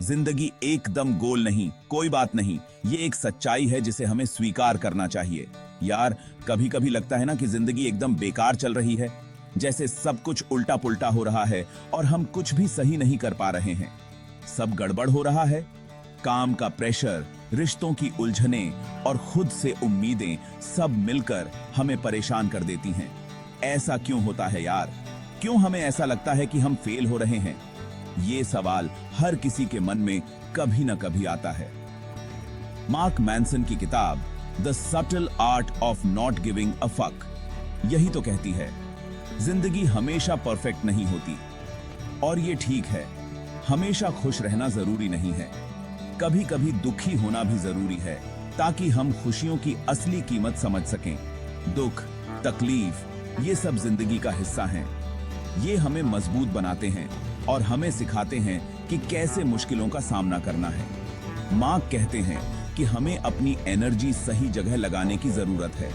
जिंदगी एकदम गोल नहीं, कोई बात नहीं। ये एक सच्चाई है जिसे हमें स्वीकार करना चाहिए। यार, कभी कभी लगता है ना कि जिंदगी एकदम बेकार चल रही है, जैसे सब कुछ उल्टा पुल्टा हो रहा है और हम कुछ भी सही नहीं कर पा रहे हैं। सब गड़बड़ हो रहा है। काम का प्रेशर, रिश्तों की उलझनें और खुद से उम्मीदें सब मिलकर हमें परेशान कर देती हैं। ऐसा क्यों होता है यार? क्यों हमें ऐसा लगता है कि हम फेल हो रहे हैं? ये सवाल हर किसी के मन में कभी ना कभी आता है। मार्क मैनसन की किताब the subtle art of not giving a fuck यही तो कहती है, जिंदगी हमेशा परफेक्ट नहीं होती। और ये ठीक है, हमेशा खुश रहना जरूरी नहीं है। कभी कभी दुखी होना भी जरूरी है, ताकि हम खुशियों की असली कीमत समझ सकें। दुख, तकलीफ, ये सब जिंदगी का हिस्सा हैं। ये हमें मजबूत बनाते हैं और हमें सिखाते हैं कि कैसे मुश्किलों का सामना करना है। मार्क कहते हैं कि हमें अपनी एनर्जी सही जगह लगाने की जरूरत है।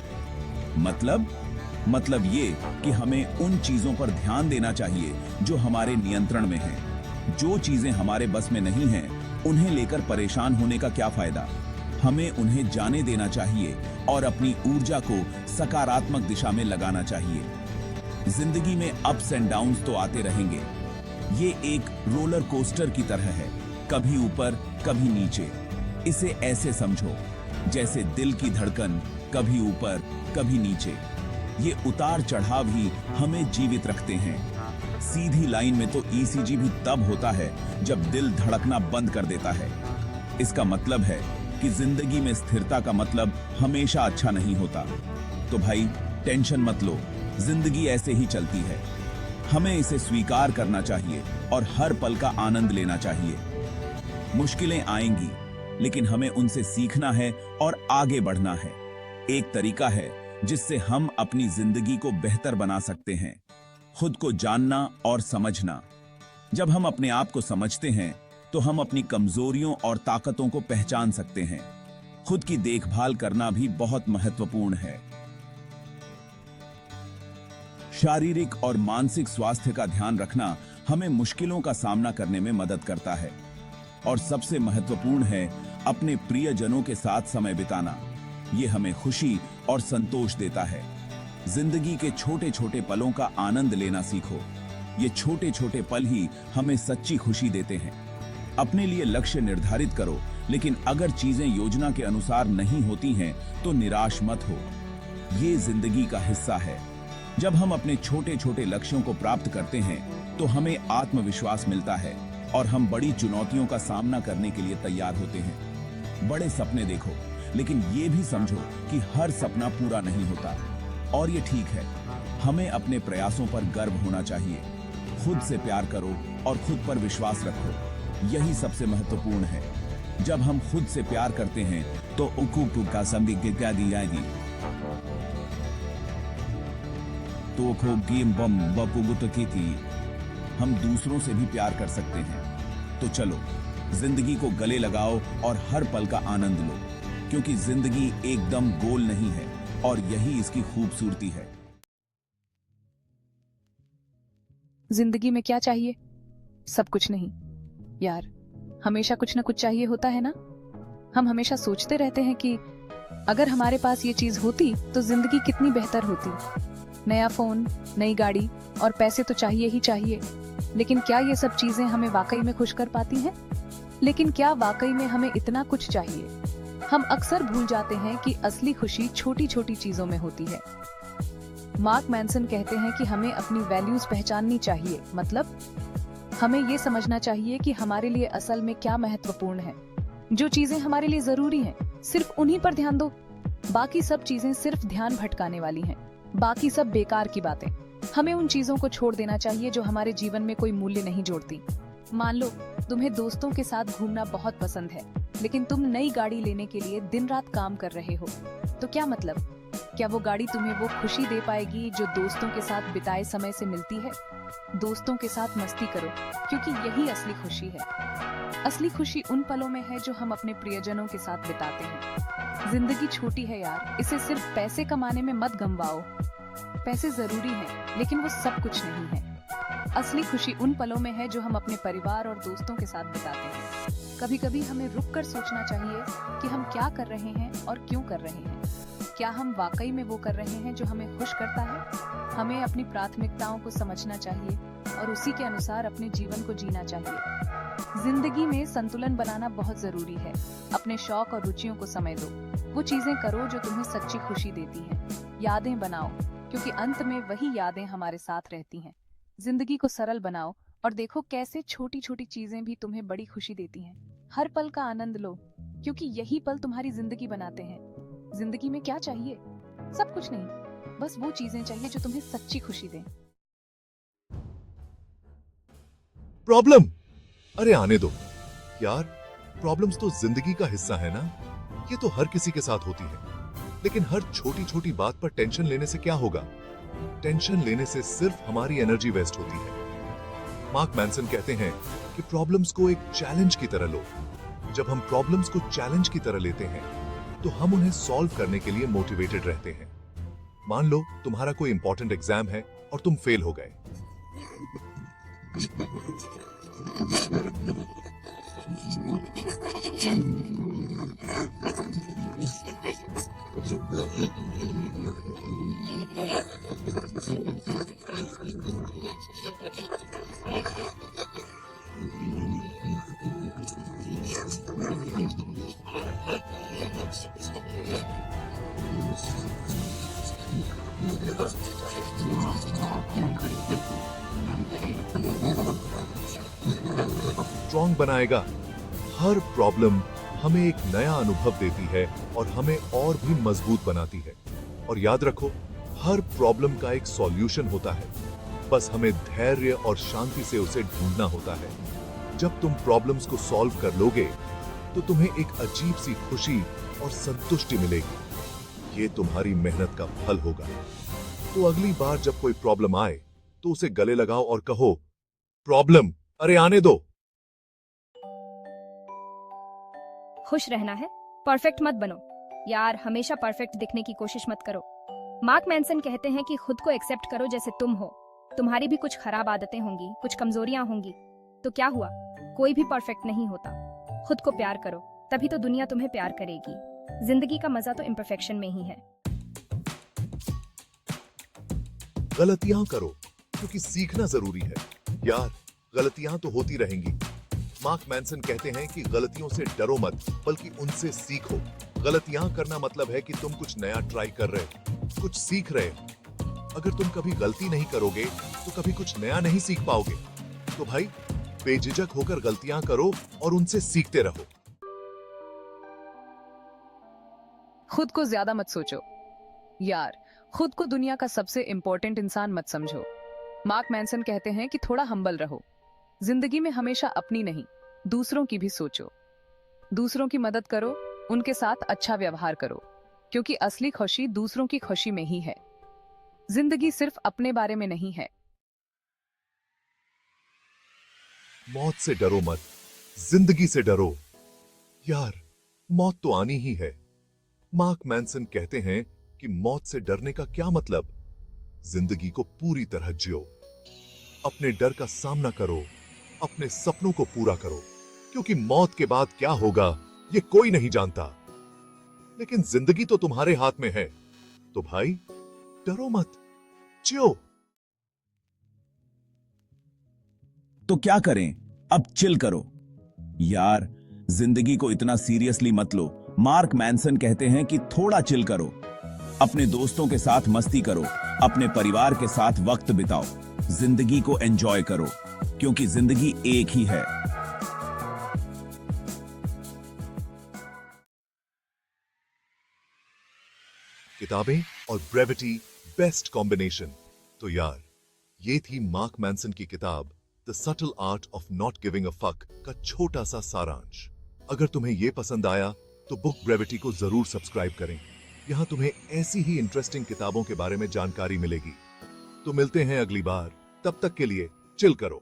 मतलब ये कि हमें उन चीजों पर ध्यान देना चाहिए जो हमारे नियंत्रण में हैं। जो चीजें हमारे बस में नहीं हैं, उन्हें लेकर परेशान होने का क्या फायदा। हमें उन्हें जाने देना चाहिए और अपनी ऊर्जा को सकारात्मक दिशा में लगाना चाहिए। जिंदगी में अप्स एंड डाउन्स तो आते रहेंगे। ये एक रोलर कोस्टर की तरह है, कभी ऊपर कभी नीचे। इसे ऐसे समझो जैसे दिल की धड़कन, कभी ऊपर कभी नीचे। ये उतार चढ़ाव ही हमें जीवित रखते हैं। सीधी लाइन में तो ईसीजी भी तब होता है जब दिल धड़कना बंद कर देता है। इसका मतलब है कि जिंदगी में स्थिरता का मतलब हमेशा अच्छा नहीं होता। तो भाई, टेंशन मत लो, जिंदगी ऐसे ही चलती है। हमें इसे स्वीकार करना चाहिए और हर पल का आनंद लेना चाहिए। मुश्किलें आएंगी, लेकिन हमें उनसे सीखना है और आगे बढ़ना है। एक तरीका है जिससे हम अपनी जिंदगी को बेहतर बना सकते हैं, खुद को जानना और समझना। जब हम अपने आप को समझते हैं तो हम अपनी कमजोरियों और ताकतों को पहचान सकते हैं। खुद की देखभाल करना भी बहुत महत्वपूर्ण है। शारीरिक और मानसिक स्वास्थ्य का ध्यान रखना हमें मुश्किलों का सामना करने में मदद करता है। और सबसे महत्वपूर्ण है अपने प्रियजनों के साथ समय बिताना। ये हमें खुशी और संतोष देता है। जिंदगी के छोटे छोटे पलों का आनंद लेना सीखो। ये छोटे छोटे पल ही हमें सच्ची खुशी देते हैं। अपने लिए लक्ष्य निर्धारित करो, लेकिन अगर चीजें योजना के अनुसार नहीं होती हैं तो निराश मत हो। ये जिंदगी का हिस्सा है। जब हम अपने छोटे छोटे लक्ष्यों को प्राप्त करते हैं तो हमें आत्मविश्वास मिलता है और हम बड़ी चुनौतियों का सामना करने के लिए तैयार होते हैं। बड़े सपने देखो, लेकिन ये भी समझो कि हर सपना पूरा नहीं होता। और ये ठीक है, हमें अपने प्रयासों पर गर्व होना चाहिए। खुद से प्यार करो और खुद पर विश्वास रखो, यही सबसे महत्वपूर्ण है। जब हम खुद से प्यार करते हैं तो उकू का संदिग्धता दी जाएगी। तो हम दूसरों से भी प्यार कर सकते हैं। तो चलो, जिंदगी को गले लगाओ और हर पल का आनंद लो, क्योंकि जिंदगी एकदम गोल नहीं है और यही इसकी खूबसूरती है। जिंदगी में क्या चाहिए? सब कुछ नहीं यार, हमेशा कुछ ना कुछ चाहिए होता है ना। हम हमेशा सोचते रहते हैं कि अगर हमारे पास ये चीज होती तो जिंदगी कितनी बेहतर होती। नया फोन, नई गाड़ी और पैसे तो चाहिए ही चाहिए, लेकिन क्या ये सब चीजें हमें वाकई में खुश कर पाती हैं? लेकिन क्या वाकई में हमें इतना कुछ चाहिए? हम अक्सर भूल जाते हैं कि असली खुशी छोटी छोटी चीजों में होती है। मार्क मैनसन कहते हैं कि हमें अपनी वैल्यूज पहचाननी चाहिए। मतलब हमें ये समझना चाहिए कि हमारे लिए असल में क्या महत्वपूर्ण है। जो चीजें हमारे लिए जरूरी हैं, सिर्फ उन्हीं पर ध्यान दो। बाकी सब चीजें सिर्फ ध्यान भटकाने वाली हैं। बाकी सब बेकार की बातें। हमें उन चीजों को छोड़ देना चाहिए जो हमारे जीवन में कोई मूल्य नहीं जोड़ती। मान लो तुम्हें दोस्तों के साथ घूमना बहुत पसंद है, लेकिन तुम नई गाड़ी लेने के लिए दिन रात काम कर रहे हो। तो क्या मतलब? क्या वो गाड़ी तुम्हें वो खुशी दे पाएगी जो दोस्तों के साथ बिताए समय से मिलती है? दोस्तों के साथ मस्ती करो, क्योंकि यही असली खुशी है। असली खुशी उन पलों में है जो हम अपने प्रियजनों के साथ बिताते हैं। जिंदगी छोटी है यार, इसे सिर्फ पैसे कमाने में मत गंवाओ। पैसे जरूरी हैं, लेकिन वो सब कुछ नहीं है। असली खुशी उन पलों में है जो हम अपने परिवार और दोस्तों के साथ बिताते हैं। कभी कभी हमें रुककर सोचना चाहिए कि हम क्या कर रहे हैं और क्यों कर रहे हैं। क्या हम वाकई में वो कर रहे हैं जो हमें खुश करता है? हमें अपनी प्राथमिकताओं को समझना चाहिए और उसी के अनुसार अपने जीवन को जीना चाहिए। जिंदगी में संतुलन बनाना बहुत जरूरी है। अपने शौक और रुचियों को समय दो। वो चीजें करो जो तुम्हें सच्ची खुशी देती हैं। यादें बनाओ, क्योंकि अंत में वही यादें हमारे साथ रहती हैं। जिंदगी को सरल बनाओ और देखो कैसे छोटी छोटी चीजें भी तुम्हें बड़ी खुशी देती हैं। हर पल का आनंद लो, क्योंकि यही पल तुम्हारी जिंदगी बनाते हैं। जिंदगी में क्या चाहिए? सब कुछ नहीं, बस वो चीजें चाहिए जो तुम्हें सच्ची खुशी दें। प्रॉब्लम? अरे आने दो यार, प्रॉब्लम्स तो जिंदगी का हिस्सा है ना। ये तो हर किसी के साथ होती है, लेकिन हर छोटी छोटी बात पर टेंशन लेने से क्या होगा? टेंशन लेने से सिर्फ हमारी एनर्जी वेस्ट होती है। मार्क मैनसन कहते हैं कि प्रॉब्लम्स को एक चैलेंज की तरह लो। जब हम प्रॉब्लम्स को चैलेंज की तरह लेते हैं तो हम उन्हें सॉल्व करने के लिए मोटिवेटेड रहते हैं। मान लो तुम्हारा कोई इंपॉर्टेंट एग्जाम है और तुम फेल हो गए। स्ट्रॉन्ग बनाएगा। हर प्रॉब्लम हमें एक नया अनुभव देती है और हमें और भी मजबूत बनाती है। और याद रखो, हर प्रॉब्लम का एक सॉल्यूशन होता है, बस हमें धैर्य और शांति से उसे ढूंढना होता है। जब तुम प्रॉब्लम्स को सॉल्व कर लोगे तो तुम्हें एक अजीब सी खुशी और संतुष्टि मिलेगी। ये तुम्हारी मेहनत का फल होगा। तो अगली बार जब कोई प्रॉब्लम आए तो उसे गले लगाओ और कहो, प्रॉब्लम, अरे आने दो। खुश रहना है, परफेक्ट मत बनो यार। हमेशा परफेक्ट दिखने की कोशिश मत करो। मार्क मैनसन कहते हैं कि खुद को एक्सेप्ट करो जैसे तुम हो। तुम्हारी भी कुछ खराब आदतें होंगी, कुछ कमजोरियां होंगी, तो क्या हुआ? कोई भी परफेक्ट नहीं होता। खुद को प्यार करो, तभी तो दुनिया तुम्हें प्यार करेगी। जिंदगी का मजा तो इम्परफेक्शन में ही है। गलतियां करो, क्योंकि सीखना जरूरी है यार। गलतियां तो होती रहेंगी। मार्क मैनसन कहते हैं कि गलतियों से डरो मत, बल्कि उनसे सीखो। गलतियां करना मतलब है कि तुम कुछ नया ट्राई कर रहे, कुछ सीख रहे। अगर तुम कभी गलती नहीं करोगे तो कभी कुछ नया नहीं सीख पाओगे। तो भाई, बेझिझक होकर गलतियां करो और उनसे सीखते रहो। खुद को ज्यादा मत सोचो यार। खुद को दुनिया का सबसे इंपॉर्टेंट इंसान मत समझो। मार्क मैनसन कहते हैं कि थोड़ा हम्बल रहो। जिंदगी में हमेशा अपनी नहीं, दूसरों की भी सोचो। दूसरों की मदद करो, उनके साथ अच्छा व्यवहार करो, क्योंकि असली खुशी दूसरों की खुशी में ही है। जिंदगी सिर्फ अपने बारे में नहीं है। मौत से डरो मत, जिंदगी से डरो यार। मौत तो आनी ही है। मार्क मैनसन कहते हैं कि मौत से डरने का क्या मतलब? जिंदगी को पूरी तरह जियो। अपने डर का सामना करो, अपने सपनों को पूरा करो, क्योंकि मौत के बाद क्या होगा ये कोई नहीं जानता। लेकिन जिंदगी तो तुम्हारे हाथ में है। तो भाई, डरो मत, जियो। तो क्या करें? अब चिल करो यार। जिंदगी को इतना सीरियसली मत लो। मार्क मैनसन कहते हैं कि थोड़ा चिल करो। अपने दोस्तों के साथ मस्ती करो, अपने परिवार के साथ वक्त बिताओ। जिंदगी को एंजॉय करो, क्योंकि जिंदगी एक ही है। किताबें और ब्रेविटी, बेस्ट कॉम्बिनेशन। तो यार, ये थी मार्क मैनसन की किताब the subtle art of not giving a fuck का छोटा सा सारांश। अगर तुम्हें यह पसंद आया तो बुक ब्रेविटी को जरूर सब्सक्राइब करें। यहां तुम्हें ऐसी ही इंटरेस्टिंग किताबों के बारे में जानकारी मिलेगी। तो मिलते हैं अगली बार। तब तक के लिए चिल करो।